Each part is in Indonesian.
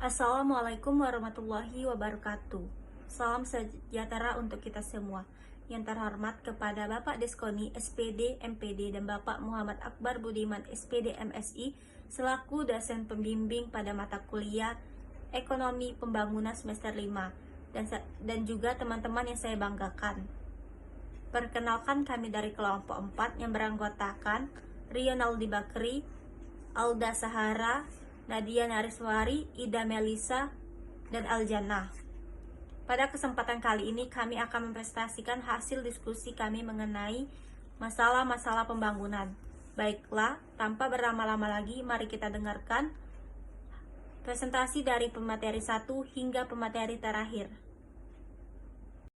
Assalamualaikum warahmatullahi wabarakatuh. Salam sejahtera untuk kita semua. Yang terhormat kepada Bapak Deskoni SPD MPD dan Bapak Muhammad Akbar Budiman SPD MSI selaku dosen pembimbing pada mata kuliah Ekonomi Pembangunan semester 5 dan juga teman-teman yang saya banggakan. Perkenalkan, kami dari kelompok 4 yang beranggotakan Rionaldi Bakri, Alda Sahara, Nadia Nariswari, Ida Melisa, dan Aljannah. Pada kesempatan kali ini kami akan mempresentasikan hasil diskusi kami mengenai masalah-masalah pembangunan. Baiklah, tanpa berlama-lama lagi, mari kita dengarkan presentasi dari pemateri 1 hingga pemateri terakhir.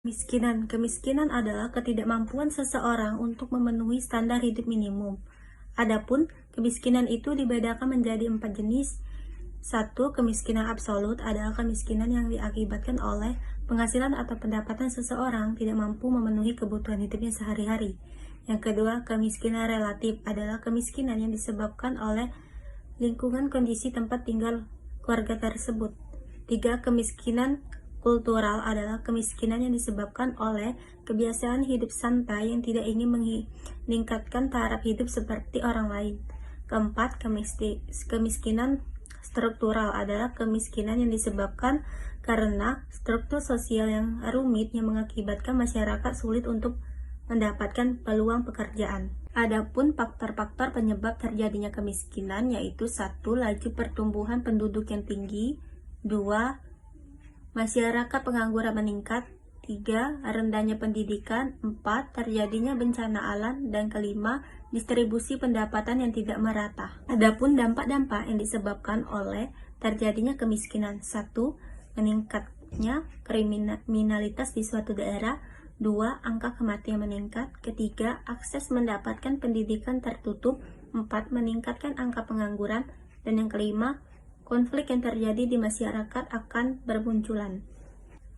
Kemiskinan adalah ketidakmampuan seseorang untuk memenuhi standar hidup minimum. Adapun kemiskinan itu dibedakan menjadi 4 jenis. 1. Kemiskinan absolut adalah kemiskinan yang diakibatkan oleh penghasilan atau pendapatan seseorang tidak mampu memenuhi kebutuhan hidupnya sehari-hari. Yang kedua, kemiskinan relatif adalah kemiskinan yang disebabkan oleh lingkungan kondisi tempat tinggal keluarga tersebut. 3. Kemiskinan kultural adalah kemiskinan yang disebabkan oleh kebiasaan hidup santai yang tidak ingin meningkatkan taraf hidup seperti orang lain. Keempat, kemiskinan struktural adalah kemiskinan yang disebabkan karena struktur sosial yang rumit yang mengakibatkan masyarakat sulit untuk mendapatkan peluang pekerjaan. Adapun faktor-faktor penyebab terjadinya kemiskinan yaitu 1. Laju pertumbuhan penduduk yang tinggi, 2. Masyarakat pengangguran meningkat, 3. Rendahnya pendidikan, 4. Terjadinya bencana alam, dan kelima, distribusi pendapatan yang tidak merata. Adapun dampak-dampak yang disebabkan oleh terjadinya kemiskinan: 1. Meningkatnya kriminalitas di suatu daerah, 2. Angka kematian meningkat, ketiga, akses mendapatkan pendidikan tertutup, 4. Meningkatkan angka pengangguran, dan yang kelima, konflik yang terjadi di masyarakat akan bermunculan.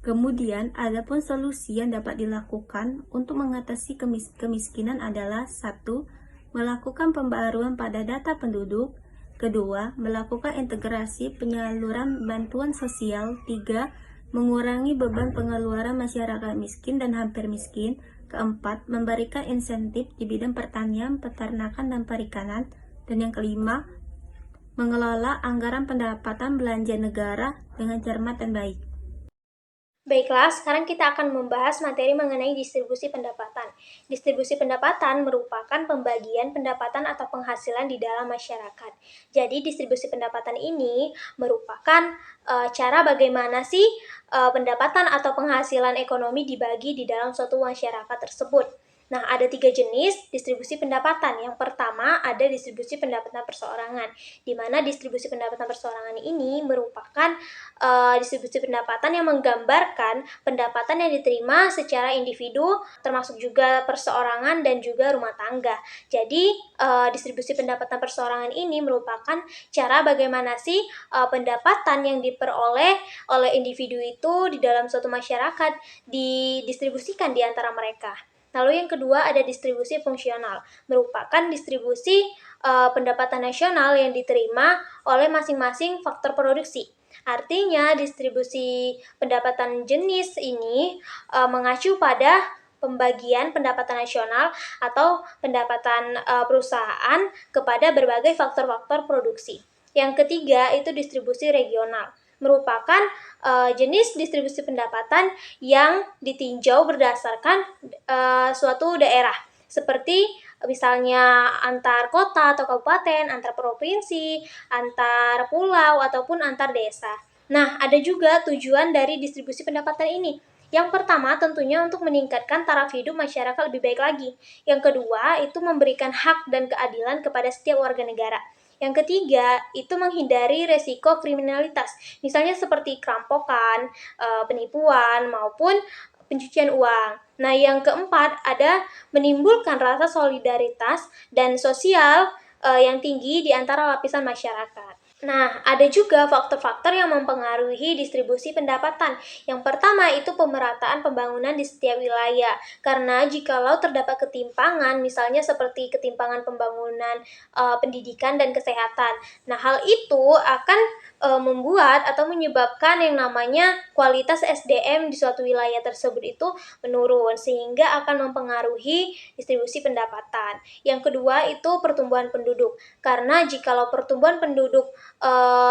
Kemudian, adapun solusi yang dapat dilakukan untuk mengatasi kemiskinan adalah 1. Melakukan pembaruan pada data penduduk, kedua, melakukan integrasi penyaluran bantuan sosial, 3. Mengurangi beban pengeluaran masyarakat miskin dan hampir miskin, keempat, memberikan insentif di bidang pertanian, peternakan, dan perikanan, dan yang kelima, mengelola anggaran pendapatan belanja negara dengan cermat dan baik. Baiklah, sekarang kita akan membahas materi mengenai distribusi pendapatan. Distribusi pendapatan merupakan pembagian pendapatan atau penghasilan di dalam masyarakat. Jadi, distribusi pendapatan ini merupakan cara bagaimana sih pendapatan atau penghasilan ekonomi dibagi di dalam suatu masyarakat tersebut. Nah, ada 3 jenis distribusi pendapatan. Yang pertama, ada distribusi pendapatan perseorangan, di mana distribusi pendapatan perseorangan ini merupakan distribusi pendapatan yang menggambarkan pendapatan yang diterima secara individu, termasuk juga perseorangan dan juga rumah tangga. Jadi, distribusi pendapatan perseorangan ini merupakan cara bagaimana sih pendapatan yang diperoleh oleh individu itu di dalam suatu masyarakat didistribusikan di antara mereka. Lalu yang kedua ada distribusi fungsional, merupakan distribusi pendapatan nasional yang diterima oleh masing-masing faktor produksi. Artinya distribusi pendapatan jenis ini mengacu pada pembagian pendapatan nasional atau pendapatan perusahaan kepada berbagai faktor-faktor produksi. Yang ketiga itu distribusi regional, merupakan jenis distribusi pendapatan yang ditinjau berdasarkan suatu daerah, seperti misalnya antar kota atau kabupaten, antar provinsi, antar pulau, ataupun antar desa. Nah, ada juga tujuan dari distribusi pendapatan ini. Yang pertama tentunya untuk meningkatkan taraf hidup masyarakat lebih baik lagi. Yang kedua itu memberikan hak dan keadilan kepada setiap warga negara. Yang ketiga, itu menghindari resiko kriminalitas, misalnya seperti kerampokan, penipuan, maupun pencucian uang. Nah, yang keempat ada menimbulkan rasa solidaritas dan sosial yang tinggi di antara lapisan masyarakat. Nah, ada juga faktor-faktor yang mempengaruhi distribusi pendapatan. Yang pertama itu pemerataan pembangunan di setiap wilayah. Karena jikalau terdapat ketimpangan, misalnya seperti ketimpangan pembangunan pendidikan dan kesehatan. Nah, hal itu akan membuat atau menyebabkan yang namanya kualitas SDM di suatu wilayah tersebut itu menurun, sehingga akan mempengaruhi distribusi pendapatan. Yang kedua itu pertumbuhan penduduk, karena jikalau pertumbuhan penduduk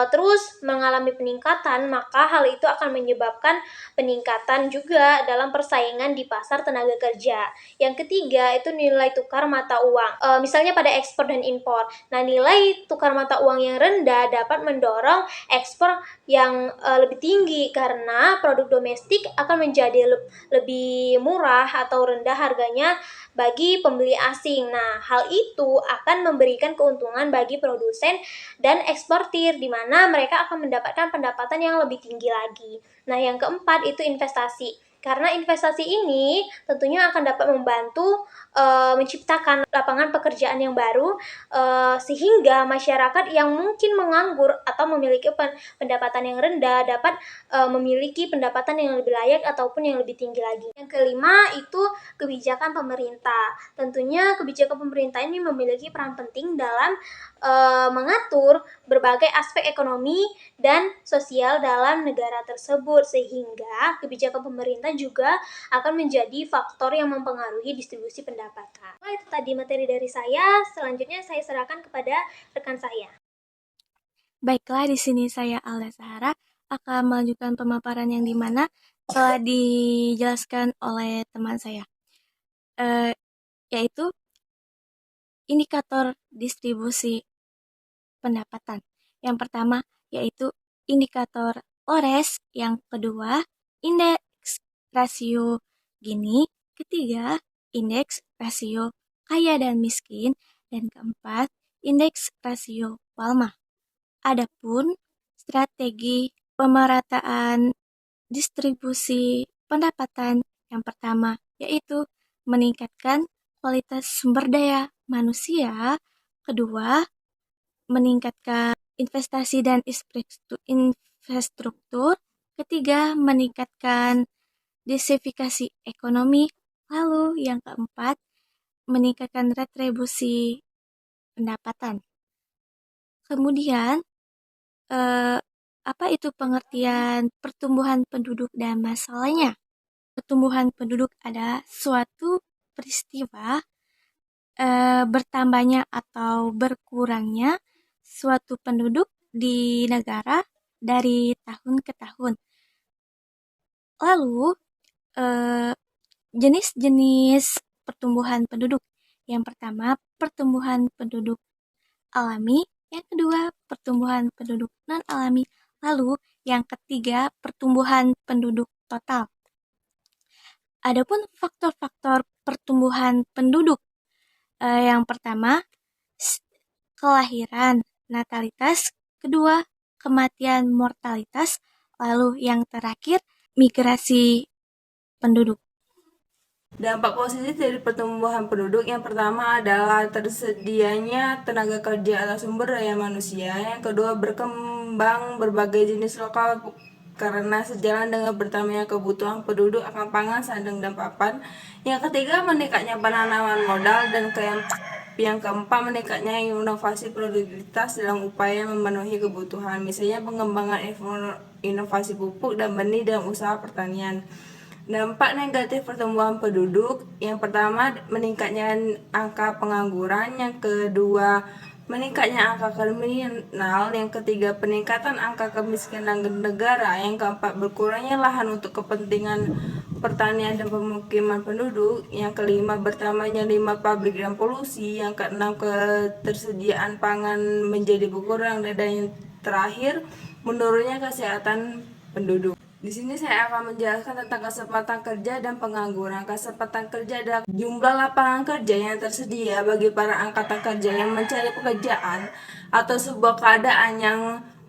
terus mengalami peningkatan, maka hal itu akan menyebabkan peningkatan juga dalam persaingan di pasar tenaga kerja. Yang ketiga itu nilai tukar mata uang, misalnya pada ekspor dan impor. Nah, nilai tukar mata uang yang rendah dapat mendorong ekspor yang lebih tinggi, karena produk domestik akan menjadi lebih murah atau rendah harganya bagi pembeli asing. Nah, hal itu akan memberikan keuntungan bagi produsen dan eksportir, di mana mereka akan mendapatkan pendapatan yang lebih tinggi lagi. Nah, yang keempat itu investasi. Karena investasi ini tentunya akan dapat membantu menciptakan lapangan pekerjaan yang baru, sehingga masyarakat yang mungkin menganggur atau memiliki pendapatan yang rendah dapat memiliki pendapatan yang lebih layak ataupun yang lebih tinggi lagi. Yang kelima itu kebijakan pemerintah. Tentunya kebijakan pemerintah ini memiliki peran penting dalam mengatur berbagai aspek ekonomi dan sosial dalam negara tersebut, sehingga kebijakan pemerintah juga akan menjadi faktor yang mempengaruhi distribusi pendapatan. Nah, itu tadi materi dari saya. Selanjutnya saya serahkan kepada rekan saya. Baiklah, di sini saya Alda Sahara akan melanjutkan pemaparan yang dimana telah dijelaskan oleh teman saya, yaitu indikator distribusi pendapatan. Yang pertama yaitu indikator Ores, yang kedua indeks rasio Gini, ketiga indeks rasio kaya dan miskin, dan keempat indeks rasio Palma. Adapun strategi pemerataan distribusi pendapatan yang pertama yaitu meningkatkan kualitas sumber daya manusia, kedua meningkatkan investasi dan infrastruktur, ketiga meningkatkan diversifikasi ekonomi, lalu yang keempat meningkatkan retribusi pendapatan. Kemudian apa itu pengertian pertumbuhan penduduk dan masalahnya? Pertumbuhan penduduk adalah suatu peristiwa bertambahnya atau berkurangnya suatu penduduk di negara dari tahun ke tahun. Lalu jenis-jenis pertumbuhan penduduk. Yang pertama, pertumbuhan penduduk alami. Yang kedua, pertumbuhan penduduk non-alami. Lalu, yang ketiga, pertumbuhan penduduk total. Adapun faktor-faktor pertumbuhan penduduk, yang pertama, kelahiran, natalitas. Kedua, kematian, mortalitas. Lalu yang terakhir, migrasi penduduk. Dampak positif dari pertumbuhan penduduk yang pertama adalah tersedianya tenaga kerja atau sumber daya manusia. Yang kedua, berkembang berbagai jenis lokal karena sejalan dengan bertambahnya kebutuhan penduduk akan pangan, sandang, dan papan. Yang ketiga, meningkatnya penanaman modal, dan yang keempat, meningkatnya inovasi produktivitas dalam upaya memenuhi kebutuhan, misalnya pengembangan inovasi pupuk dan benih dalam usaha pertanian. Dampak negatif pertumbuhan penduduk, yang pertama meningkatnya angka pengangguran, yang kedua meningkatnya angka kriminal, yang ketiga peningkatan angka kemiskinan negara, yang keempat berkurangnya lahan untuk kepentingan pertanian dan pemukiman penduduk, yang kelima bertambahnya limbah pabrik dan polusi, yang keenam ketersediaan pangan menjadi berkurang, dan yang terakhir menurunnya kesehatan penduduk. Di sini saya akan menjelaskan tentang kesempatan kerja dan pengangguran. Kesempatan kerja adalah jumlah lapangan kerja yang tersedia bagi para angkatan kerja yang mencari pekerjaan atau sebuah keadaan yang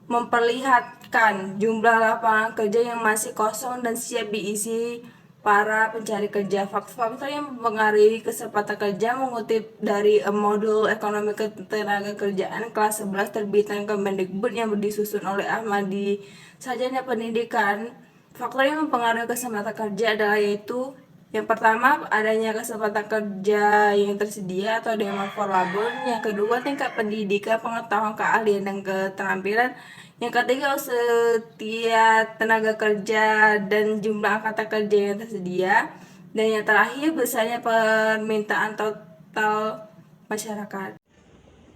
memperlihatkan jumlah lapangan kerja yang masih kosong dan siap diisi para pencari kerja. Faktor-faktor yang mempengaruhi kesempatan kerja mengutip dari modul ekonomi ketenaga kerjaan kelas 11 terbitan Kemendikbud yang disusun oleh Ahmadi Sarjana Pendidikan. Faktor yang mempengaruhi kesempatan kerja adalah yaitu Yang pertama, adanya kesempatan kerja yang tersedia atau demand for labor. Yang kedua, tingkat pendidikan, pengetahuan, keahlian, dan keterampilan. Yang ketiga, setiap tenaga kerja dan jumlah angkatan kerja yang tersedia. Dan yang terakhir, besarnya permintaan total masyarakat.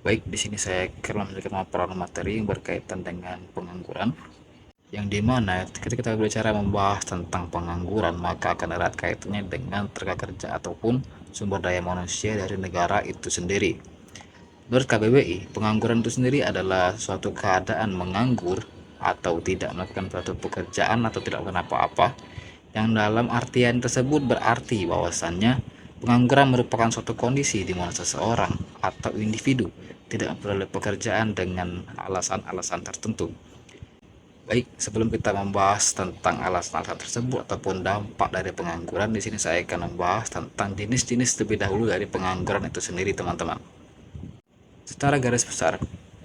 Baik, di sini saya akan memberikan paparan materi yang berkaitan dengan pengangguran, yang dimana ketika kita berbicara membahas tentang pengangguran maka akan erat kaitannya dengan tenaga kerja ataupun sumber daya manusia dari negara itu sendiri. Menurut KBBI, pengangguran itu sendiri adalah suatu keadaan menganggur atau tidak melakukan suatu pekerjaan atau tidak melakukan apa-apa, yang dalam artian tersebut berarti bahwasannya pengangguran merupakan suatu kondisi di mana seseorang atau individu tidak memperoleh pekerjaan dengan alasan-alasan tertentu. Baik, sebelum kita membahas tentang alasan-alasan tersebut ataupun dampak dari pengangguran, di sini saya akan membahas tentang jenis-jenis terlebih dahulu dari pengangguran itu sendiri, teman-teman. Secara garis besar,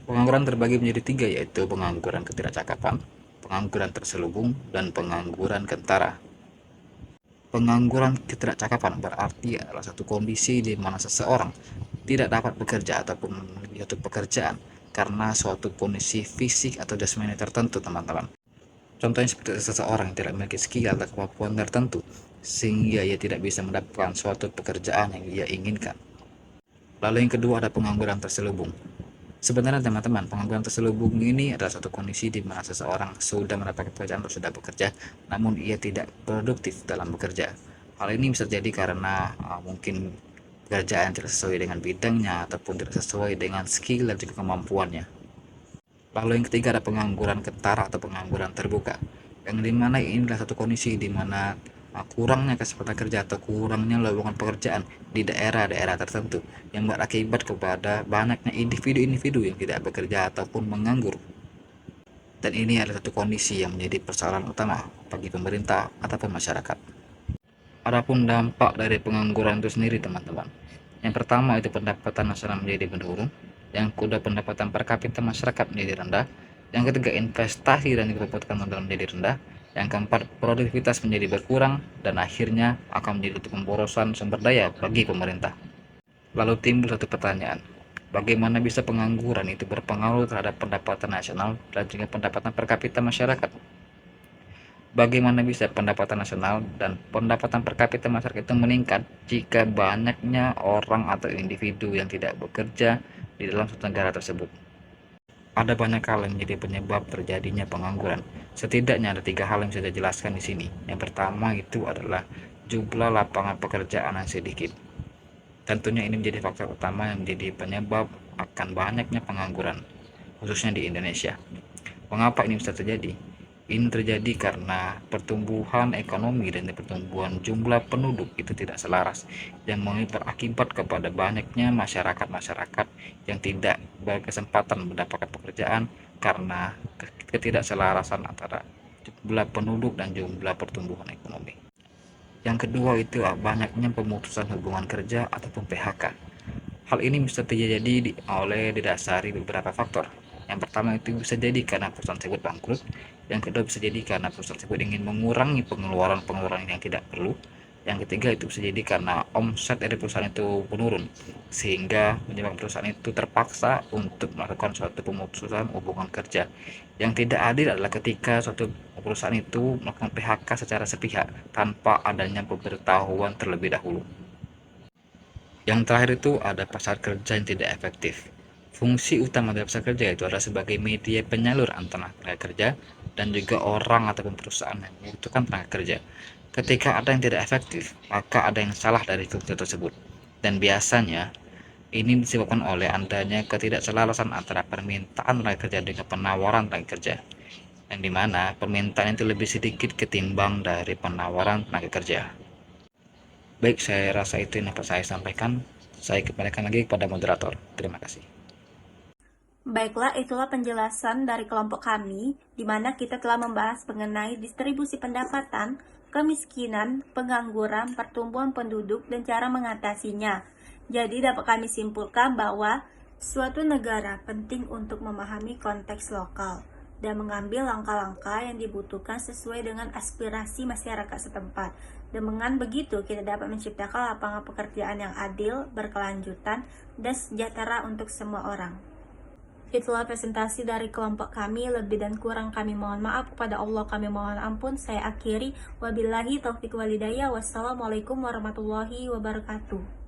pengangguran terbagi menjadi tiga, yaitu pengangguran ketidakcakapan, pengangguran terselubung, dan pengangguran kentara. Pengangguran ketidakcakapan berarti adalah satu kondisi di mana seseorang tidak dapat bekerja ataupun memiliki suatu pekerjaan karena suatu kondisi fisik atau jasmani tertentu, teman-teman. Contohnya seperti seseorang yang tidak memiliki skill atau kemampuan tertentu sehingga ia tidak bisa mendapatkan suatu pekerjaan yang ia inginkan. Lalu yang kedua ada pengangguran terselubung. Sebenarnya teman-teman, pengangguran terselubung ini adalah suatu kondisi di mana seseorang sudah mendapatkan pekerjaan atau sudah bekerja, namun ia tidak produktif dalam bekerja. Hal ini bisa terjadi karena mungkin pekerjaan tidak sesuai dengan bidangnya ataupun tidak sesuai dengan skill dan juga kemampuannya. Lalu yang ketiga ada pengangguran kentara atau pengangguran terbuka, yang dimana ini adalah satu kondisi di mana kurangnya kesempatan kerja atau kurangnya lowongan pekerjaan di daerah-daerah tertentu yang berakibat kepada banyaknya individu-individu yang tidak bekerja ataupun menganggur. Dan ini adalah satu kondisi yang menjadi persoalan utama bagi pemerintah ataupun masyarakat. Adapun dampak dari pengangguran itu sendiri, teman-teman. Yang pertama itu pendapatan nasional menjadi menurun, yang kedua pendapatan per kapita masyarakat menjadi rendah, yang ketiga investasi dan pendapatan modal menjadi rendah, yang keempat produktivitas menjadi berkurang, dan akhirnya akan menjadi pemborosan sumber daya bagi pemerintah. Lalu timbul satu pertanyaan, bagaimana bisa pengangguran itu berpengaruh terhadap pendapatan nasional dan juga pendapatan per kapita masyarakat? Bagaimana bisa pendapatan nasional dan pendapatan per kapita masyarakat itu meningkat jika banyaknya orang atau individu yang tidak bekerja di dalam suatu negara tersebut? Ada banyak hal yang menjadi penyebab terjadinya pengangguran. Setidaknya ada 3 hal yang bisa dijelaskan di sini. Yang pertama itu adalah jumlah lapangan pekerjaan yang sedikit. Tentunya ini menjadi faktor utama yang menjadi penyebab akan banyaknya pengangguran, khususnya di Indonesia. Mengapa ini bisa terjadi? Ini terjadi karena pertumbuhan ekonomi dan pertumbuhan jumlah penduduk itu tidak selaras, yang berakibat kepada banyaknya masyarakat-masyarakat yang tidak berkesempatan mendapatkan pekerjaan karena ketidakselarasan antara jumlah penduduk dan jumlah pertumbuhan ekonomi. Yang kedua itu banyaknya pemutusan hubungan kerja ataupun PHK. Hal ini bisa terjadi oleh didasari beberapa faktor. Yang pertama itu bisa jadi karena perusahaan tersebut bangkrut. Yang kedua bisa jadi karena perusahaan tersebut ingin mengurangi pengeluaran yang tidak perlu. Yang ketiga itu bisa jadi karena omset dari perusahaan itu menurun, sehingga menyebabkan perusahaan itu terpaksa untuk melakukan suatu pemutusan hubungan kerja. Yang tidak adil adalah ketika suatu perusahaan itu melakukan PHK secara sepihak tanpa adanya pemberitahuan terlebih dahulu. Yang terakhir itu ada pasar kerja yang tidak efektif. Fungsi utama dari pasar kerja itu adalah sebagai media penyalur antara tenaga kerja dan juga orang ataupun perusahaan yang membutuhkan tenaga kerja. Ketika ada yang tidak efektif, maka ada yang salah dari fungsi tersebut. Dan biasanya ini disebabkan oleh adanya ketidakselarasan antara permintaan tenaga kerja dengan penawaran tenaga kerja, yang dimana permintaan itu lebih sedikit ketimbang dari penawaran tenaga kerja. Baik, saya rasa itu yang dapat saya sampaikan. Saya kembalikan lagi kepada moderator. Terima kasih. Baiklah, itulah penjelasan dari kelompok kami, di mana kita telah membahas mengenai distribusi pendapatan, kemiskinan, pengangguran, pertumbuhan penduduk, dan cara mengatasinya. Jadi dapat kami simpulkan bahwa suatu negara penting untuk memahami konteks lokal dan mengambil langkah-langkah yang dibutuhkan sesuai dengan aspirasi masyarakat setempat. Dengan begitu, kita dapat menciptakan lapangan pekerjaan yang adil, berkelanjutan, dan sejahtera untuk semua orang. Itulah presentasi dari kelompok kami. Lebih dan kurang kami mohon maaf. Kepada Allah kami mohon ampun. Saya akhiri. Wabillahi taufiq walhidayah. Wassalamualaikum warahmatullahi wabarakatuh.